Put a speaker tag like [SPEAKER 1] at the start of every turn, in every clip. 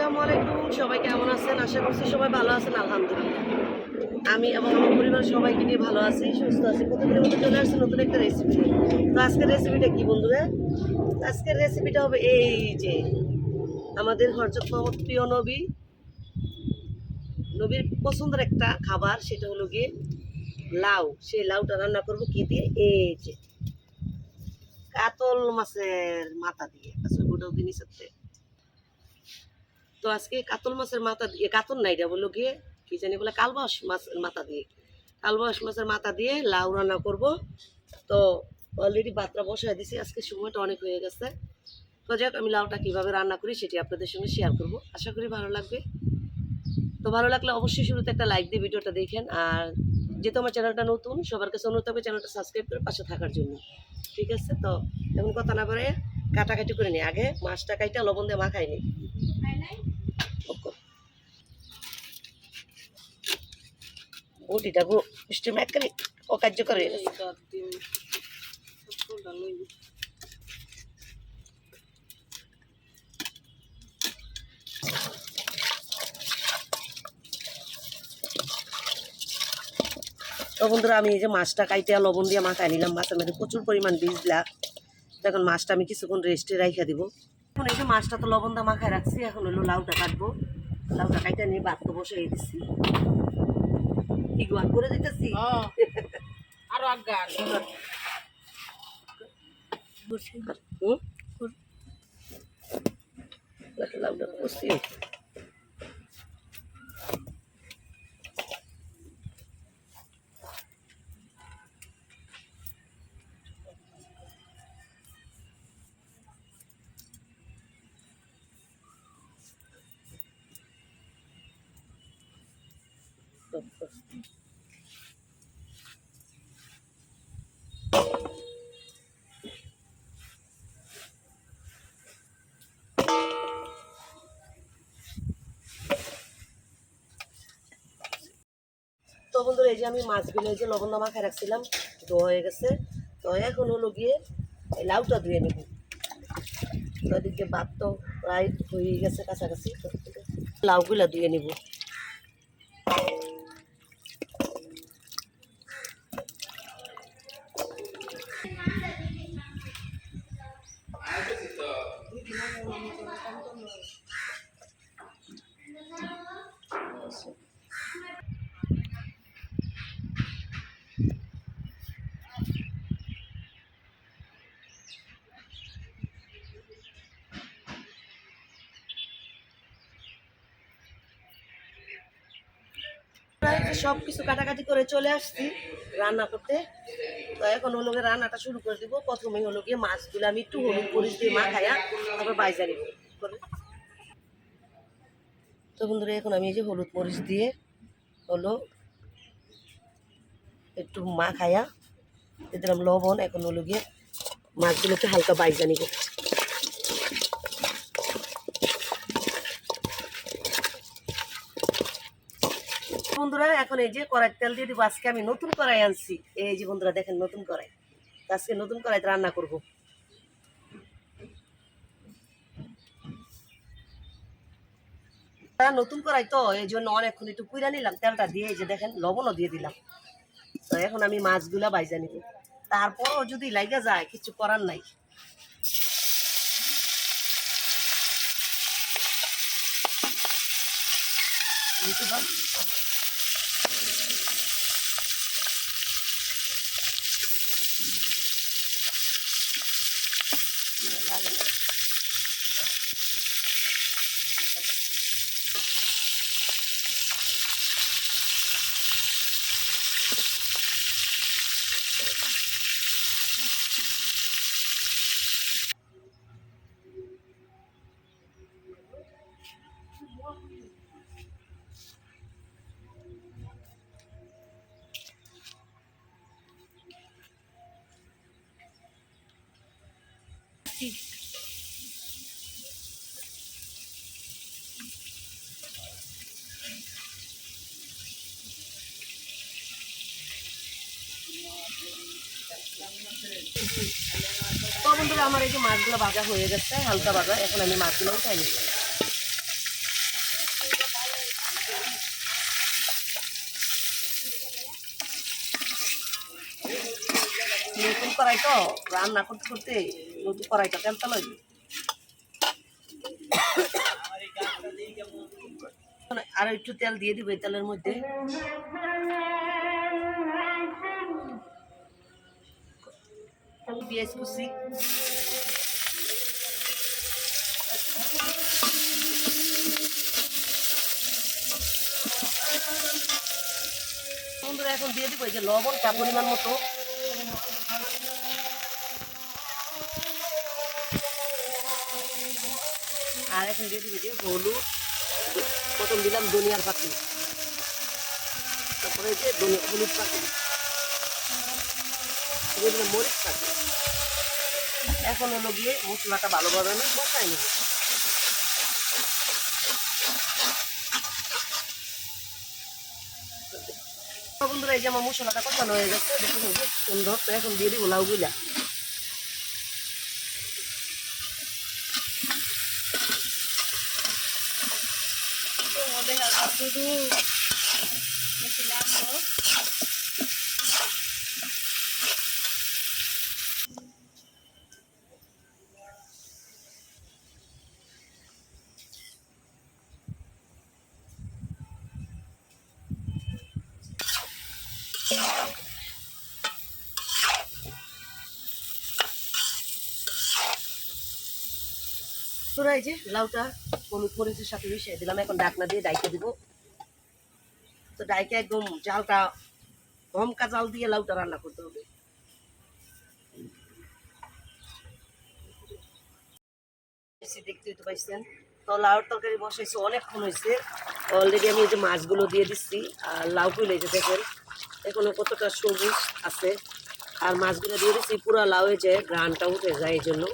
[SPEAKER 1] আসসালামু আলাইকুম, সবাই কেমন আছেন? আশা করছি সবাই ভালো আছেন। আলহামদুলিল্লাহ আমি এবং আমার পরিবার সবাইকে নিয়ে ভালো আছি, সুস্থ আছি। প্রতিদিনের মতো চলে আসছে নতুন একটা রেসিপি নিয়ে। তো আজকের রেসিপিটা কি বন্ধুরা? আজকের রেসিপিটা হবে এই যে আমাদের হযরত মুহাম্মদ প্রিয় নবীর পছন্দের একটা খাবার, সেটা হলো গিয়ে লাউ। সেই লাউটা রান্না করব কি দিয়ে? এই যে কাতল মাছের মাথা দিয়ে। আচ্ছা গোটাও দিনই সাথে। তো আজকে কাতল মাছের মাথা দিয়ে, কাতল না, এটা বললো গিয়ে কি জানি বলে, কালবাস মাছের মাথা দিয়ে, কালবাস মাছের মাথা দিয়ে লাউ রান্না করব। তো অলরেডি বাতরা বসায় দিছি, আজকে সময়টা অনেক হয়ে গেছে। তো যাক, আমি লাউটা কীভাবে রান্না করি সেটি আপনাদের সঙ্গে শেয়ার করব, আশা করি ভালো লাগবে। তো ভালো লাগলে অবশ্যই শুরুতে একটা লাইক দিয়ে ভিডিওটা দেখেন। আর যেহেতু আমার চ্যানেলটা নতুন, সবার কাছে অনুরোধ হবে চ্যানেলটা সাবস্ক্রাইব করে পাশে থাকার জন্য। ঠিক আছে? তো এমন কথা না বলে কাটাকাটি করে নিই। আগে মাছটা কাইটা লবণ দিয়ে মাখাই নিই। বটিটা মিষ্টি ম্যাকারি অকার্যকর হয়ে গেছে। তো বন্ধুরা, আমি এই যে মাছটা কাইটে লবণ দিয়ে মাখায় নিলাম। মাছের মধ্যে প্রচুর পরিমাণ বীজলা। এখন মাছটা আমি কিছুক্ষণ রেস্টে রাইখা দিব। এখন এই যে মাছটা তো লবণ দিয়ে মাখায় রাখছি, এখন হলো লাউটা কাটবো। লাউটা কাইটা নিয়ে ভাত তো বসিয়ে দিচ্ছি। কি গোয়া করে দিতেছি
[SPEAKER 2] আরো আগান
[SPEAKER 1] লাউটা বসি। তো বন্ধুরা, এই যে আমি মাছগুলো এই যে লবণ দিয়ে মাখায় রাখছিলাম, ধোয়া হয়ে গেছে। তো এখন হলো গিয়ে এই লাউটা ধুয়ে নেব। তো এদিকে ভাত তো প্রায় হয়ে গেছে কাছাকাছি। লাউগুলা ধুয়ে নেব। সব কিছু কাটাকাটি করে চলে আসছি রান্না করতে। তো এখন হলো গিয়ে রান্নাটা শুরু করে দিব। প্রথমেই হলো গিয়ে মাছগুলো আমি একটু হলুদ মরিচ দিয়ে মাখায়া তারপর বাইজা নিব। তো বন্ধুরা, এখন আমি এই যে হলুদ মরিচ দিয়ে হলো একটু মাখায়া দিয়ে দিলাম লবণ। এখন হলো গিয়ে মাছগুলোকে হালকা বাইজা নিব। বন্ধুরা, এখন এই যে কড়াই তেল দিয়ে দিব। আজকে আমি নতুন কড়াই আনছি। এই যে বন্ধুরা দেখেন, নতুন কড়াই। আজকে নতুন কড়াইতে রান্না করব। নতুন কড়াই তো এই জন্য অনেকক্ষণ একটু পুইরা নিলাম তেলটা দিয়ে। এই যে দেখেন, লবণও দিয়ে দিলাম। তো এখন আমি মাছগুলা বাইজা নিব। তারপরও যদি লাগা যায় কিছু করার নাই। তো বন্ধুরা, আমার এই যে মাছগুলো ভাজা হয়ে গেছে, হালকা ভাজা। এখন আমি মাছগুলো উঠাই নিব। কড়াই তো রান্না করতে করতে নতুন কড়াইটা তেল তেল হইবে। আর একটু তেল দিয়ে দিব এই তেলের মধ্যে। পেঁয়াজ কুচি, বন্ধুরা এখন দিয়ে দিব এই যে লবণটা পরিমাণ মতো। আর এখন দিয়ে দিব যে হলুদ, প্রথম দিলাম ধনিয়ার পাতি, তারপরে যে হলুদ পাতি, দিয়ে দিলাম মরিচ পাতি। এখন হলো গিয়ে মশলাটা ভালোভাবে আমি বসাই নেব। বন্ধুরা এই যে আমার মশলাটা কষানো হয়ে গেছে, দেখুন সুন্দর। তো এখন দিয়ে দিব লাউগুলা। তোরা এই যে লাউটা হলুদ মরিচের সাথে মিশিয়ে দিলাম। এখন ঢাকনা দিয়ে ডাইকে দিব। তো ডাইকে একদম জালটা ধমকা জাল দিয়ে লাউটা রান্না করতে হবে। দেখতেই তো পাইছেন। তো লাউর তরকারি বসাইছে অনেকক্ষণ হয়েছে। অলরেডি আমি এই যে মাছগুলো দিয়ে দিচ্ছি। আর লাউ গুলো এই যে দেখেন এখনো কতটা সবুজ আছে। আর মাছগুলো দিয়ে দিচ্ছি, পুরো লাউয়ে যে ঘ্রাণটা উঠে যায় এই জন্য।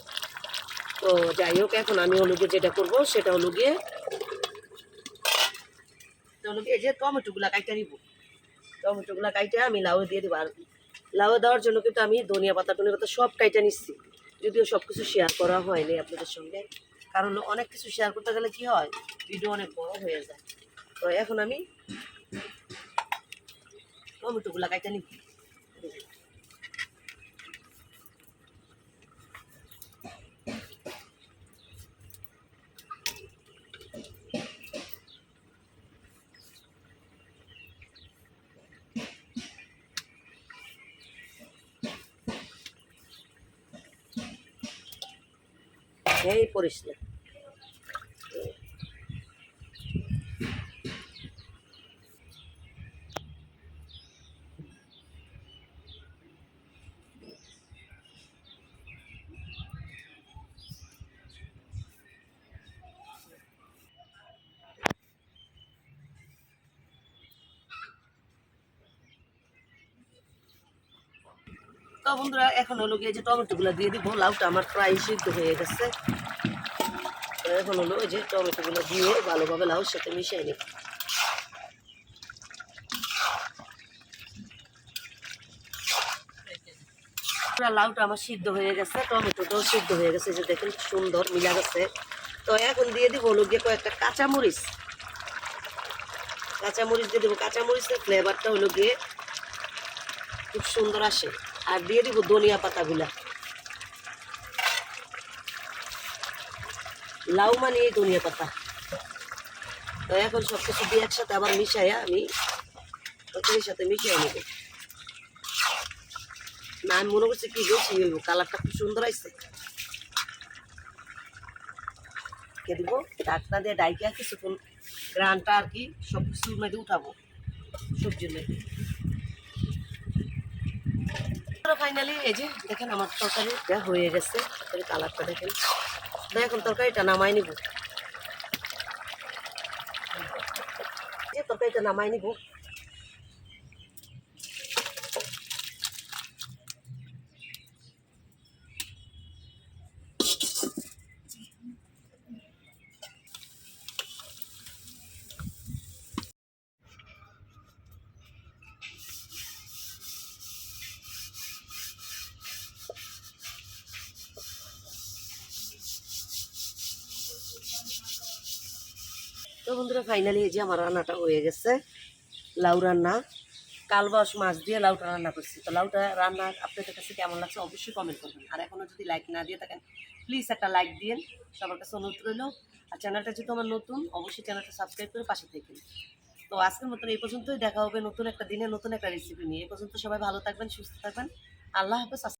[SPEAKER 1] তো যাই হোক, এখন আমি হলো গিয়ে যেটা করবো সেটা হলো গিয়ে এই যে টমেটোগুলা কাইটা নিব। টমেটোগুলা কাইটা আমি লাউয়ে দিয়ে দিব। আর লাউয়ে দেওয়ার জন্য কিন্তু আমি ধনিয়া পাতা সব কাইটা নিচ্ছি। যদিও সব কিছু শেয়ার করা হয়নি আপনাদের সঙ্গে, কারণ অনেক কিছু শেয়ার করতে গেলে কি হয়, ভিডিও অনেক বড় হয়ে যায়। তো এখন আমি টমেটোগুলা কাইটা নিব। এই পরিষ্কার। তো বন্ধুরা এখন হলো গিয়ে যে টমেটোগুলো দিয়ে দিব। লাউটা আমার প্রায় সিদ্ধ হয়ে গেছে। তো এখন হলো ওই যে টমেটোগুলো দিয়ে ভালোভাবে লাউর সাথে মিশিয়ে নিব। লাউটা আমার সিদ্ধ হয়ে গেছে, টমেটোটাও সিদ্ধ হয়ে গেছে, যে দেখেন সুন্দর মিলা গেছে। তো এখন দিয়ে দিব হলো গিয়ে কয়েকটা কাঁচামরিচ। কাঁচামরিচ দিয়ে দেবো। কাঁচামরিচের ফ্লেভারটা হলো গিয়ে খুব সুন্দর আসে। আর দিয়ে দিব ধনিয়া পাতাগুলা। লাউ মানে এই ধনিয়া পাতা। তো এখন সব কিছু দিয়ে একসাথে আবার মিশাইয়া আমি তরকারির সাথে মিশিয়ে নেব। না আমি মনে করছি কি বেশি হইব, কালারটা খুব সুন্দর আসছে। কে দিব ঢাকনা দিয়ে ডাইকা কিছুক্ষণ গ্রানটা আর কি সব কিছুর মধ্যে উঠাবো, সবজির মধ্যে। ফাইনালি এই যে দেখেন আমার তরকারিটা হয়ে গেছে। কালারটা দেখেন। তো এখন তরকারিটা নামাই নিব। তরকারিটা নামাই নিব। তো বন্ধুরা ফাইনালি এই যে আমার রান্নাটা হয়ে গেছে, লাউ রান্না। কালবাস মাছ দিয়ে লাউটা রান্না করছি। তো লাউটা রান্না আপনাদের কাছে কেমন লাগছে অবশ্যই কমেন্ট করবেন। আর এখনও যদি লাইক না দিয়ে থাকেন প্লিজ একটা লাইক দিন, সবার কাছে অনুরোধ রইল। আর চ্যানেলটা যেহেতু আমার নতুন, অবশ্যই চ্যানেলটা সাবস্ক্রাইব করে পাশে থাকেন। তো আজকের মতন এই পর্যন্তই, দেখা হবে নতুন একটা দিনে নতুন একটা রেসিপি নিয়ে। এই পর্যন্ত সবাই ভালো থাকবেন, সুস্থ থাকবেন। আল্লাহ হাফেজ।